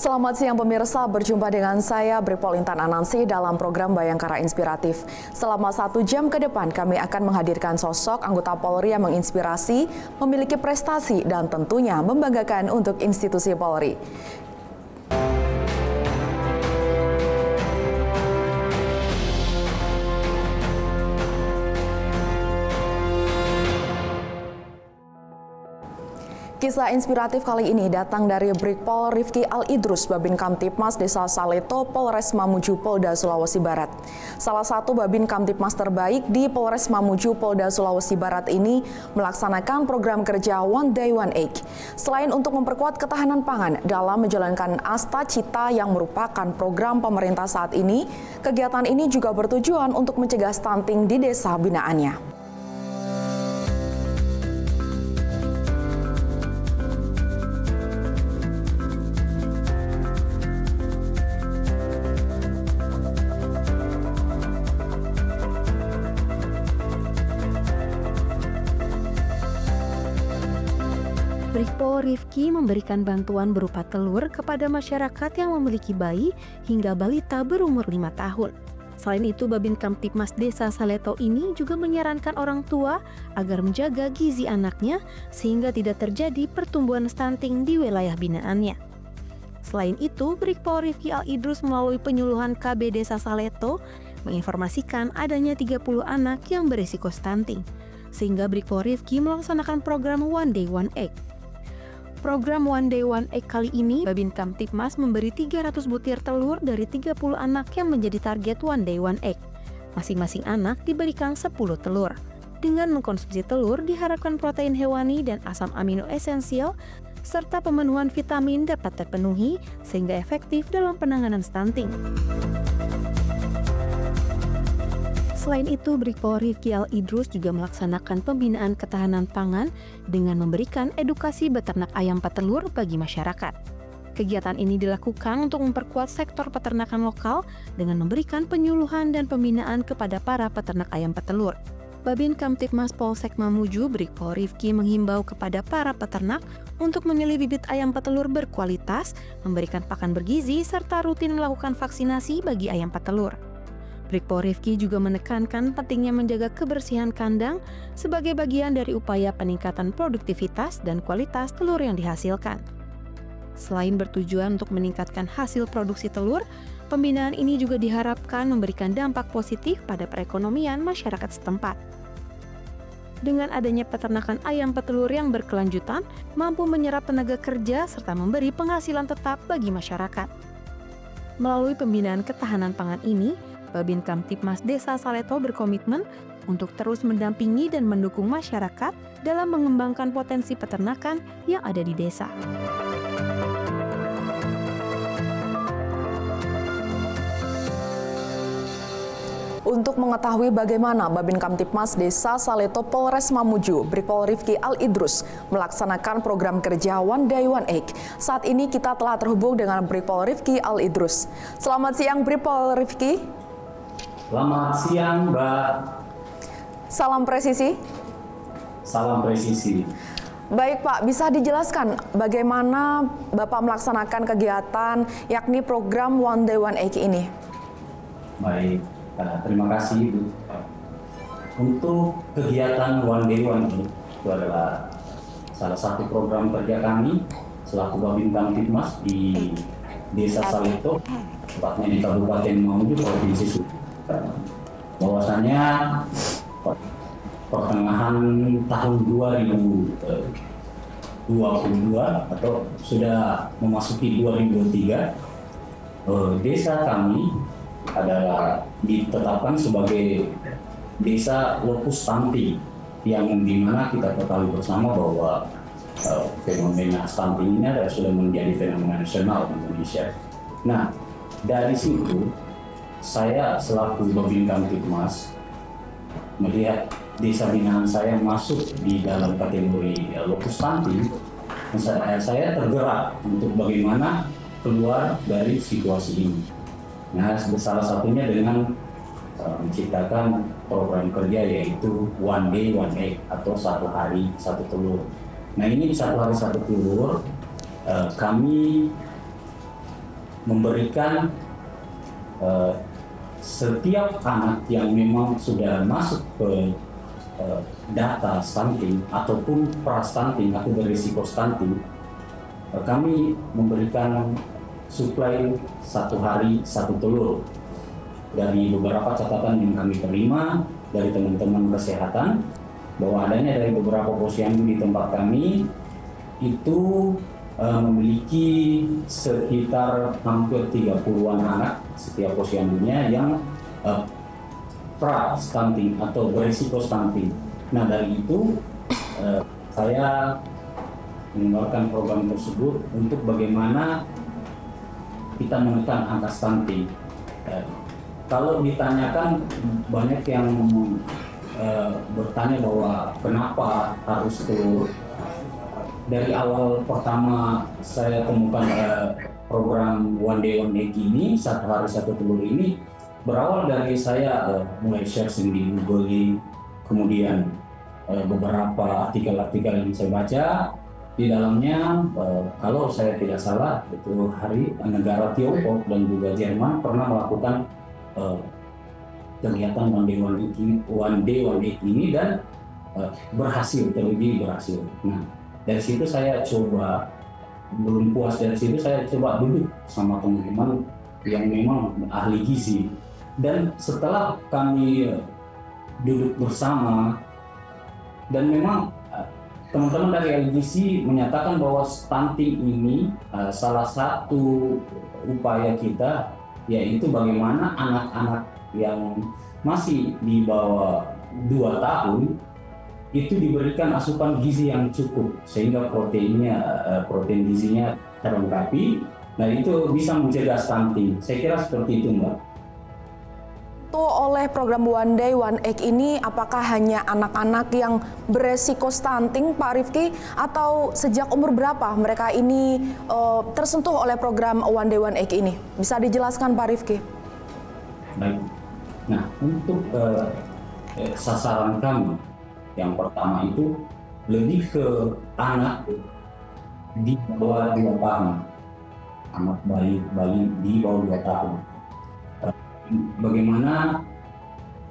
Selamat siang pemirsa, berjumpa dengan saya Bripol Intan Anansi dalam program Bayangkara Inspiratif. Selama 1 jam ke depan kami akan menghadirkan sosok anggota Polri yang menginspirasi, memiliki prestasi dan tentunya membanggakan untuk institusi Polri. Kisah inspiratif kali ini datang dari Brigpol Rifki Al-Idrus, Babin Kamtipmas Desa Saleto, Polres Mamuju, Polda Sulawesi Barat. Salah satu Babin Kamtipmas terbaik di Polres Mamuju, Polda Sulawesi Barat ini melaksanakan program kerja One Day One Egg. Selain untuk memperkuat ketahanan pangan dalam menjalankan Asta Cita yang merupakan program pemerintah saat ini, kegiatan ini juga bertujuan untuk mencegah stunting di desa binaannya. Brigpol Rifki memberikan bantuan berupa telur kepada masyarakat yang memiliki bayi hingga balita berumur 5 tahun. Selain itu, Babin Kamtipmas Desa Saleto ini juga menyarankan orang tua agar menjaga gizi anaknya sehingga tidak terjadi pertumbuhan stunting di wilayah binaannya. Selain itu, Brigpol Rifki Al-Idrus melalui penyuluhan KB Desa Saleto menginformasikan adanya 30 anak yang berisiko stunting, sehingga Brigpol Rifki melaksanakan program One Day One Egg. Program One Day One Egg kali ini, Babin Kamtipmas memberi 300 butir telur dari 30 anak yang menjadi target One Day One Egg. Masing-masing anak diberikan 10 telur. Dengan mengkonsumsi telur, diharapkan protein hewani dan asam amino esensial, serta pemenuhan vitamin dapat terpenuhi sehingga efektif dalam penanganan stunting. Selain itu, Brigpol Rifki Al-Idrus juga melaksanakan pembinaan ketahanan pangan dengan memberikan edukasi beternak ayam petelur bagi masyarakat. Kegiatan ini dilakukan untuk memperkuat sektor peternakan lokal dengan memberikan penyuluhan dan pembinaan kepada para peternak ayam petelur. Babin Kamtipmas Polsek Mamuju, Brigpol Rifki menghimbau kepada para peternak untuk memilih bibit ayam petelur berkualitas, memberikan pakan bergizi, serta rutin melakukan vaksinasi bagi ayam petelur. Brigpol Rifki juga menekankan pentingnya menjaga kebersihan kandang sebagai bagian dari upaya peningkatan produktivitas dan kualitas telur yang dihasilkan. Selain bertujuan untuk meningkatkan hasil produksi telur, pembinaan ini juga diharapkan memberikan dampak positif pada perekonomian masyarakat setempat. Dengan adanya peternakan ayam petelur yang berkelanjutan, mampu menyerap tenaga kerja serta memberi penghasilan tetap bagi masyarakat. Melalui pembinaan ketahanan pangan ini, Babin Kamtipmas Desa Saleto berkomitmen untuk terus mendampingi dan mendukung masyarakat dalam mengembangkan potensi peternakan yang ada di desa. Untuk mengetahui bagaimana Babin Kamtipmas Desa Saleto Polres Mamuju, Brigpol Rifki Al-Idrus melaksanakan program kerja One Day One Egg, saat ini kita telah terhubung dengan Brigpol Rifki Al-Idrus. Selamat siang Brigpol Rifki. Selamat siang, Mbak. Salam presisi. Salam presisi. Baik Pak, bisa dijelaskan bagaimana Bapak melaksanakan kegiatan yakni program One Day One Egg ini? Baik, terima kasih Bu. Untuk kegiatan One Day One Egg itu adalah salah satu program kerja kami selaku Babin Kamtipmas di Desa Saleto, tepatnya di Kabupaten Mamuju, Provinsi Sulawesi. Bahwasanya pertengahan tahun 2022 atau sudah memasuki 2023, desa kami adalah ditetapkan sebagai desa lokus stunting, yang dimana kita ketahui bersama bahwa fenomena stunting ini adalah sudah menjadi fenomena nasional di Indonesia. Nah, dari situ saya selaku Babin Kamtipmas melihat desa binaan saya masuk di dalam kategori lokus stunting. Saya tergerak untuk bagaimana keluar dari situasi ini. Nah, salah satunya dengan menciptakan program kerja yaitu One Day One Egg atau 1 hari 1 telur. Nah, ini 1 hari 1 telur kami memberikan setiap anak yang memang sudah masuk ke data stunting ataupun pra-stunting atau berisiko stunting, kami memberikan suplai 1 hari 1 telur. Dari beberapa catatan yang kami terima dari teman-teman kesehatan, bahwa adanya dari beberapa posyandu di tempat kami itu memiliki sekitar hampir 30-an anak setiap posyandunya yang pra-stunting atau berisiko stunting. Nah, dari itu saya mengeluarkan program tersebut untuk bagaimana kita menekan angka stunting. Kalau ditanyakan, banyak yang bertanya bahwa kenapa harus telur. Dari awal pertama saya temukan program One Day One Egg ini, 1 hari 1 telur ini, berawal dari saya mulai searching di Google, kemudian beberapa artikel-artikel yang saya baca. Di dalamnya, kalau saya tidak salah, itu negara Tiongkok dan juga Jerman pernah melakukan kegiatan One Day One Egg ini dan terbukti berhasil. Nah, dari situ saya coba, belum puas dari situ, saya coba duduk sama teman-teman yang memang ahli gizi. Dan setelah kami duduk bersama, dan memang teman-teman dari LGC menyatakan bahwa stunting ini salah satu upaya kita, yaitu bagaimana anak-anak yang masih di bawah 2 tahun itu diberikan asupan gizi yang cukup sehingga protein gizinya terlengkapi. Nah, itu bisa mencegah stunting. Saya kira seperti itu, Mbak. Oleh program One Day One Egg ini, apakah hanya anak-anak yang beresiko stunting, Pak Rifki, atau sejak umur berapa mereka ini tersentuh oleh program One Day One Egg ini? Bisa dijelaskan, Pak Rifki? Baik. Nah, untuk sasaran kami yang pertama itu lebih ke anak di bawah 2 tahun, anak bayi di bawah 2 tahun. Bagaimana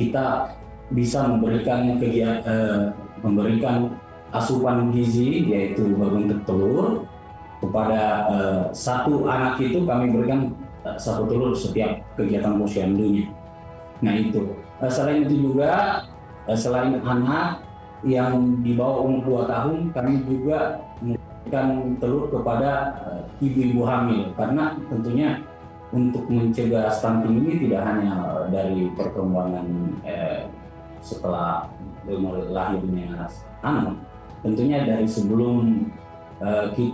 kita bisa memberikan asupan gizi, yaitu berbentuk telur kepada 1 anak itu kami berikan 1 telur setiap kegiatan posyandunya. Nah, itu selain itu juga selain anak yang di bawah umur 2 tahun, kami juga memberikan telur kepada ibu-ibu hamil, karena tentunya untuk mencegah stunting ini tidak hanya dari perkembangan setelah lahirnya anak, tentunya dari sebelum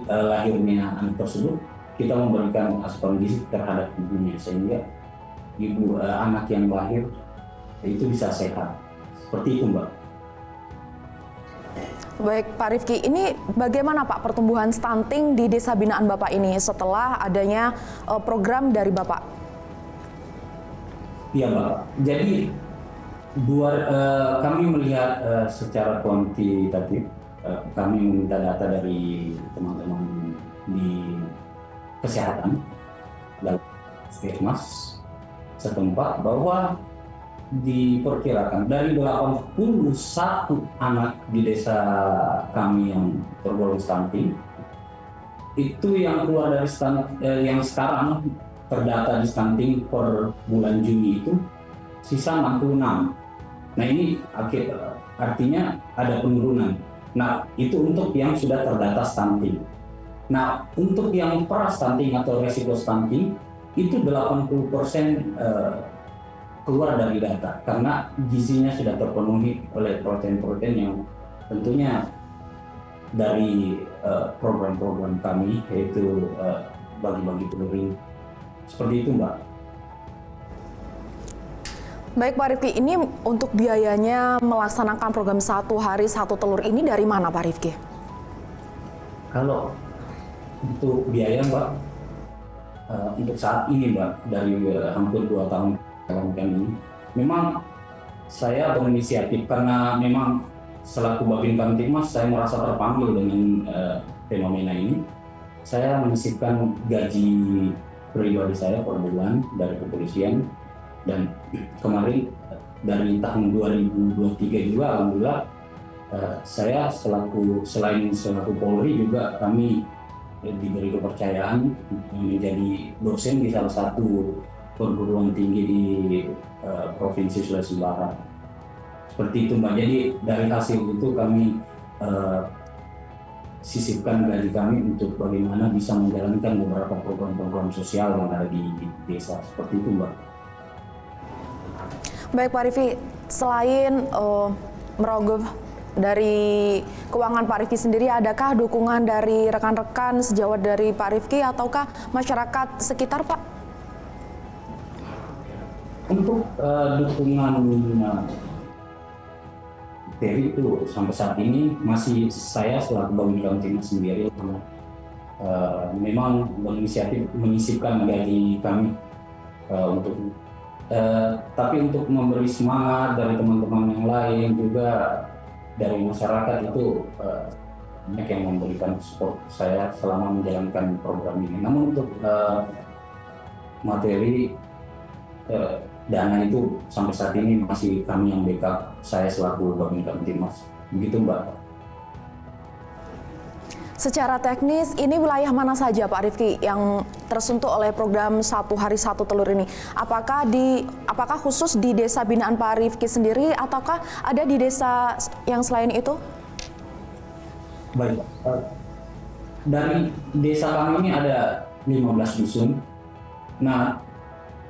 lahirnya anak tersebut kita memberikan asupan gizi terhadap ibunya sehingga anak yang lahir itu bisa sehat. Seperti itu, Mbak. Baik, Pak Rifki, ini bagaimana Pak pertumbuhan stunting di desa binaan Bapak ini setelah adanya program dari Bapak? Iya, Mbak. Jadi kami melihat secara kuantitatif, kami meminta data dari teman-teman di kesehatan dan puskesmas setempat bahwa diperkirakan dari 81 anak di desa kami yang tergolong stunting, itu yang keluar dari yang sekarang terdata di stunting per bulan Juni itu sisa 66. Nah, ini artinya ada penurunan. Nah, itu untuk yang sudah terdata stunting. Nah, untuk yang pra-stunting atau resiko stunting itu 80% keluar dari data karena gizinya sudah terpenuhi oleh protein-protein yang tentunya dari program-program kami, yaitu bagi-bagi telur ini. Seperti itu, Mbak. Baik, Pak Rifki, ini untuk biayanya melaksanakan program 1 hari 1 telur ini dari mana, Pak Rifki? Kalau untuk biaya, Mbak, untuk saat ini, Mbak, dari hampir 2 tahun ini, memang saya berinisiatif karena memang selaku Babin Kamtipmas saya merasa terpanggil dengan fenomena ini. Saya menyisipkan gaji pribadi saya per bulan dari kepolisian, dan kemarin dari tahun 2023 juga alhamdulillah saya selain selaku Polri juga kami diberi kepercayaan menjadi dosen di salah satu perguruan tinggi di Provinsi Sulawesi Barat. Seperti itu Mbak. Jadi dari hasil itu kami sisipkan gaji kami untuk bagaimana bisa menjalankan beberapa program-program sosial yang ada di desa. Seperti itu Mbak. Baik Pak Rifki, selain merogoh dari keuangan Pak Rifki sendiri, adakah dukungan dari rekan-rekan sejawat dari Pak Rifki ataukah masyarakat sekitar Pak? Untuk dukungan dari itu sampai saat ini masih saya selaku Babin Kamtipmas sendiri memang berinisiatif menyisipkan gaji kami untuk tapi untuk memberi semangat dari teman-teman yang lain juga dari masyarakat itu banyak yang memberikan support saya selama menjalankan program ini. Namun untuk materi dana itu sampai saat ini masih kami yang backup, saya selaku Babin Kamtipmas. Begitu Mbak. Secara teknis, ini wilayah mana saja Pak Rifki yang tersentuh oleh program Satu Hari Satu Telur ini? Apakah khusus di desa binaan Pak Rifki sendiri ataukah ada di desa yang selain itu? Baik, dari desa kami ini ada 15 dusun. Nah,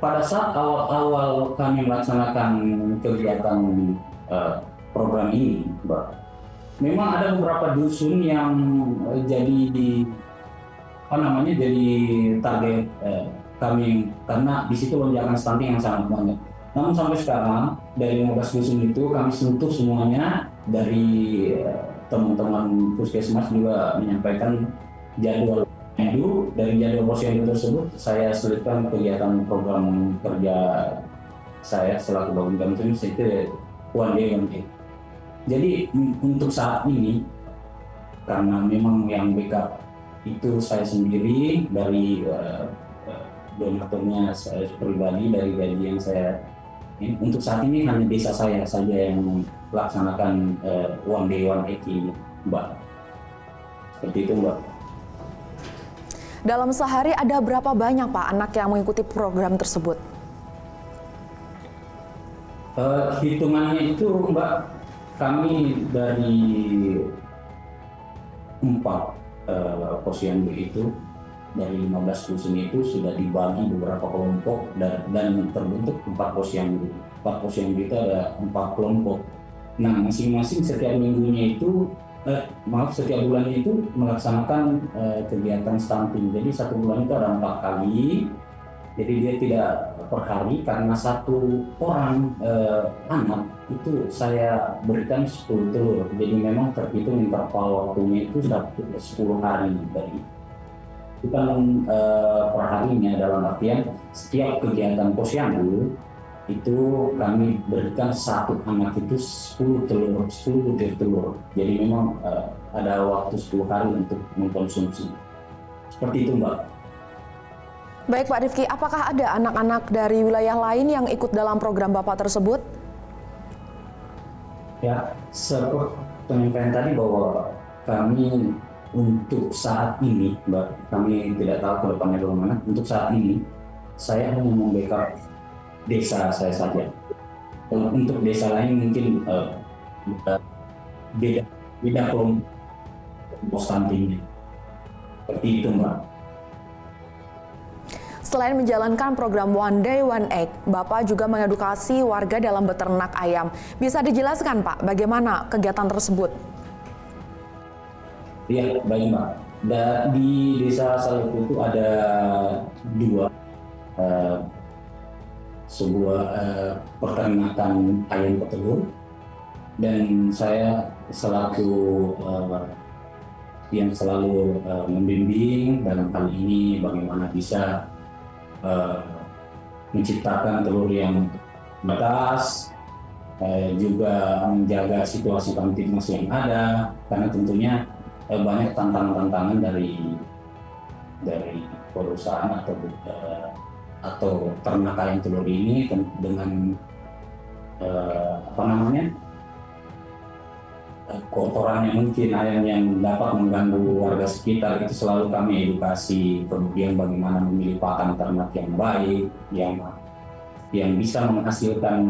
pada saat awal-awal kami melaksanakan kegiatan program ini, Mbak, memang ada beberapa dusun yang jadi target kami karena di situ lonjakan stunting yang sangat banyak. Namun sampai sekarang dari 15 dusun itu kami sentuh semuanya. Dari teman-teman puskesmas juga menyampaikan jadwal posyandu. Dari jadwal posyandu tersebut saya selipkan kegiatan program kerja saya selaku Babin Kamtipmas itu one day. Jadi untuk saat ini karena memang yang backup itu saya sendiri dari donaturnya saya pribadi dari gaji yang saya untuk saat ini hanya desa saya saja yang melaksanakan one day one day ini Mbak. Seperti itu Mbak. Dalam sehari ada berapa banyak Pak anak yang mengikuti program tersebut? Hitungannya itu Mbak, kami dari 4 posyandu itu dari 15 dusun itu sudah dibagi beberapa kelompok dan terbentuk 4 posyandu. 4 posyandu itu ada 4 kelompok. Nah, masing-masing setiap minggunya itu setiap bulannya itu melaksanakan kegiatan stunting. Jadi satu bulan itu ada 4 kali. Jadi dia tidak per hari karena satu orang anak itu saya berikan 10 telur. Jadi memang terhitung interval waktunya itu sudah 10 hari dari. Bukan per harinya, dalam artian setiap kegiatan posyandu itu kami berikan satu anak itu 10 telur, 10 butir telur. Jadi memang ada waktu 10 hari untuk mengkonsumsi. Seperti itu Mbak. Baik Pak Rifki, apakah ada anak-anak dari wilayah lain yang ikut dalam program Bapak tersebut? Ya, seperti penyampaian tadi bahwa kami untuk saat ini, Mbak, kami tidak tahu ke depannya bagaimana. Untuk saat ini, saya hanya membackup desa saya saja. Untuk desa lain mungkin beda kelompok stuntingnya. Seperti itu, Mbak. Selain menjalankan program One Day One Egg, Bapak juga mengedukasi warga dalam beternak ayam. Bisa dijelaskan Pak, bagaimana kegiatan tersebut? Iya, baik Mbak. Di desa Salepo itu ada 2 sebuah peternakan ayam petelur, dan saya selaku yang selalu membimbing dalam hal ini bagaimana bisa menciptakan telur yang batas, juga menjaga situasi Kamtipmas yang ada, karena tentunya banyak tantangan-tantangan dari dari perusahaan atau ternak ayam telur ini dengan kotoran yang mungkin ayam yang dapat mengganggu warga sekitar, itu selalu kami edukasi. Kemudian bagaimana memilih pakan ternak yang baik, yang bisa menghasilkan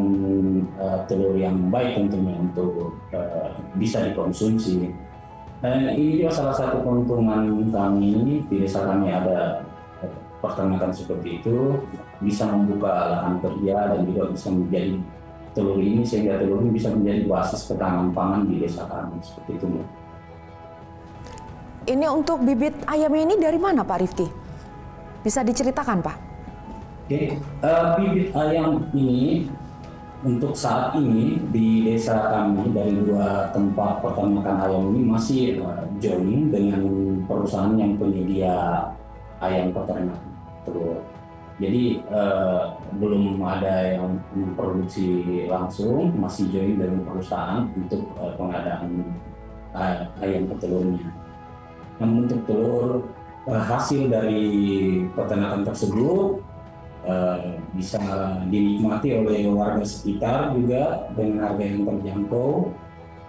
telur yang baik tentunya untuk bisa dikonsumsi. Dan ini juga salah satu keuntungan kami di desa kami, ada peternakan seperti itu, bisa membuka lahan kerja dan juga bisa menjadi telur ini, sehingga telur ini bisa menjadi basis ketahanan pangan di desa kami, seperti itu. Ini untuk bibit ayam ini dari mana Pak Rifki? Bisa diceritakan Pak? Oke, bibit ayam ini untuk saat ini di desa kami dari 2 tempat peternakan ayam ini masih join dengan perusahaan yang penyedia ayam peternak telur. Jadi belum ada yang memproduksi langsung, masih join dengan perusahaan untuk pengadaan ayam petelurnya. Namun untuk telur, hasil dari peternakan tersebut bisa dinikmati oleh warga sekitar juga dengan harga yang terjangkau,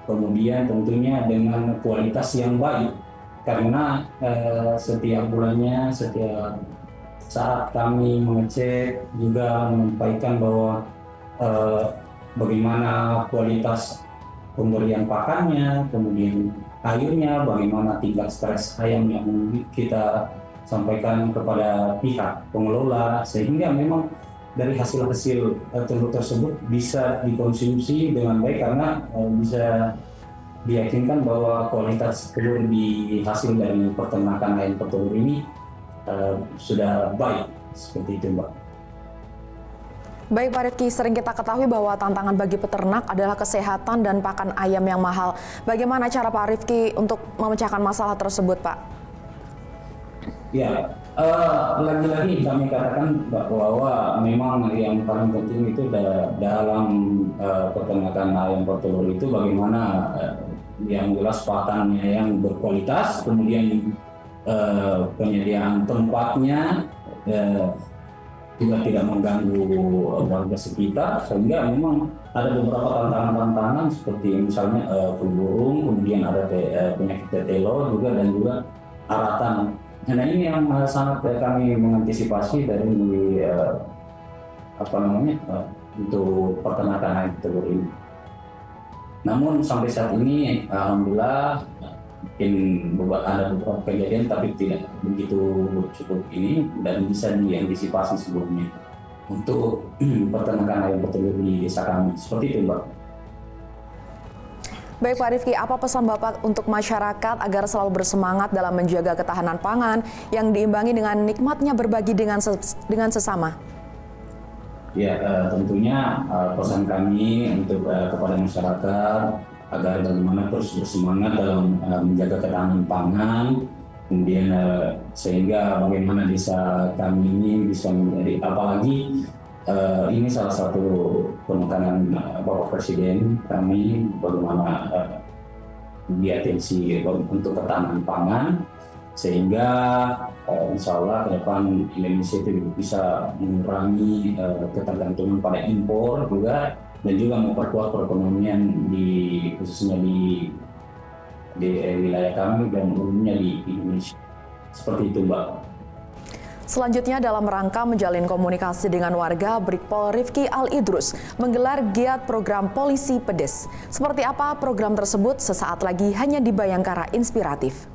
kemudian tentunya dengan kualitas yang baik, karena setiap bulannya, setiap saat kami mengecek juga menyampaikan bahwa bagaimana kualitas pemberian pakannya, kemudian airnya, bagaimana tingkat stres ayam yang kita sampaikan kepada pihak pengelola, sehingga memang dari hasil-hasil telur tersebut bisa dikonsumsi dengan baik, karena bisa diyakinkan bahwa kualitas telur di hasil dari peternakan ayam petelur ini sudah baik, seperti itu Mbak. Baik Pak Rifki, sering kita ketahui bahwa tantangan bagi peternak adalah kesehatan dan pakan ayam yang mahal. Bagaimana cara Pak Rifki untuk memecahkan masalah tersebut Pak? Ya, lagi-lagi kami katakan bahwa memang yang paling penting itu dalam peternakan ayam petelur itu bagaimana yang jelas pakannya yang berkualitas, kemudian penyediaan tempatnya juga tidak mengganggu warga sekitar, sehingga memang ada beberapa tantangan-tantangan seperti misalnya flu burung, kemudian ada penyakit tetelo juga, dan juga aratan. Nah ini yang sangat kami mengantisipasi dari untuk peternakan ayam telur ini. Namun sampai saat ini alhamdulillah mungkin ada beberapa kejadian, tapi tidak begitu cukup ini dan bisa diantisipasi sebelumnya untuk peternakan ayam petelur di desa kami. Seperti itu Mbak. Baik Pak Rifki, apa pesan Bapak untuk masyarakat agar selalu bersemangat dalam menjaga ketahanan pangan yang diimbangi dengan nikmatnya berbagi dengan sesama? Ya, tentunya pesan kami untuk kepada masyarakat agar bagaimana terus bersemangat dalam menjaga ketahanan pangan, kemudian sehingga bagaimana desa kami ini bisa menjadi, apalagi ini salah satu penekanan Bapak Presiden kami, bagaimana diatensi untuk ketahanan pangan, sehingga insya Allah ke depan Indonesia itu bisa mengurangi ketergantungan pada impor juga, dan juga memperkuat perekonomian khususnya di wilayah kami dan umumnya di Indonesia. Seperti itu Mbak. Selanjutnya, dalam rangka menjalin komunikasi dengan warga, Brigpol Rifki Al-Idrus menggelar giat program Polisi Pedes. Seperti apa program tersebut? Sesaat lagi hanya di Bayangkara Inspiratif.